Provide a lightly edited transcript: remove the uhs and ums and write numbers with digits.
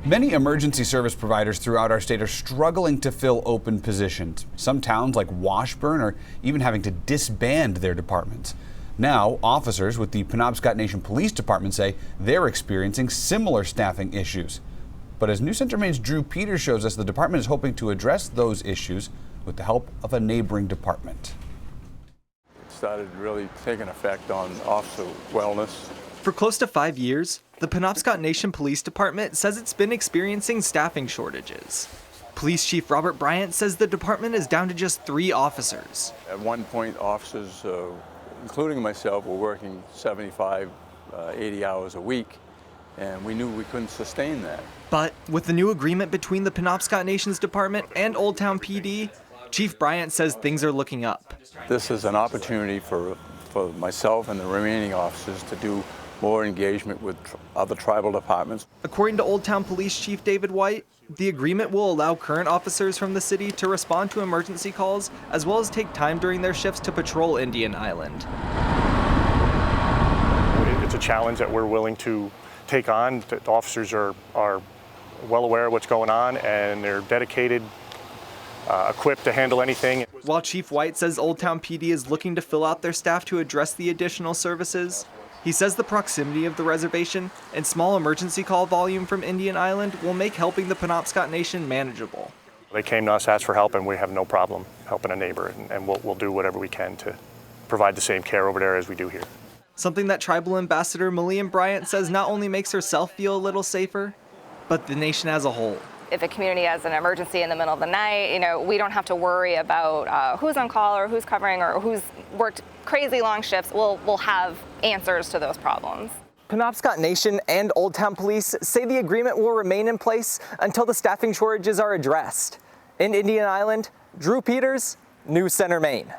Many emergency service providers throughout our state are struggling to fill open positions. Some towns like Washburn are even having to disband their departments. Now, officers with the Penobscot Nation Police Department say they're experiencing similar staffing issues. But as News Center Maine's Drew Peters shows us, the department is hoping to address those issues with the help of a neighboring department. It started really taking effect on officer wellness. For close to 5 years, the Penobscot Nation Police Department says it's been experiencing staffing shortages. Police Chief Robert Bryant says the department is down to just 3 officers. At one point, officers, including myself, were working 75, 80 hours a week, and we knew we couldn't sustain that. But with the new agreement between the Penobscot Nation's department and Old Town PD, Chief Bryant says things are looking up. This is an opportunity for myself and the remaining officers to do more engagement with other tribal departments. According to Old Town Police Chief David White, the agreement will allow current officers from the city to respond to emergency calls, as well as take time during their shifts to patrol Indian Island. It's a challenge that we're willing to take on. The officers are well aware of what's going on, and they're dedicated, equipped to handle anything. While Chief White says Old Town PD is looking to fill out their staff to address the additional services, he says the proximity of the reservation and small emergency call volume from Indian Island will make helping the Penobscot Nation manageable. They came to us, asked for help, and we have no problem helping a neighbor, and we'll do whatever we can to provide the same care over there as we do here. Something that Tribal Ambassador Malian Bryant says not only makes herself feel a little safer, but the nation as a whole. If a community has an emergency in the middle of the night, we don't have to worry about who's on call or who's covering or who's worked crazy long shifts. We'll have answers to those problems. Penobscot Nation and Old Town Police say the agreement will remain in place until the staffing shortages are addressed. In Indian Island, Drew Peters, News Center, Maine.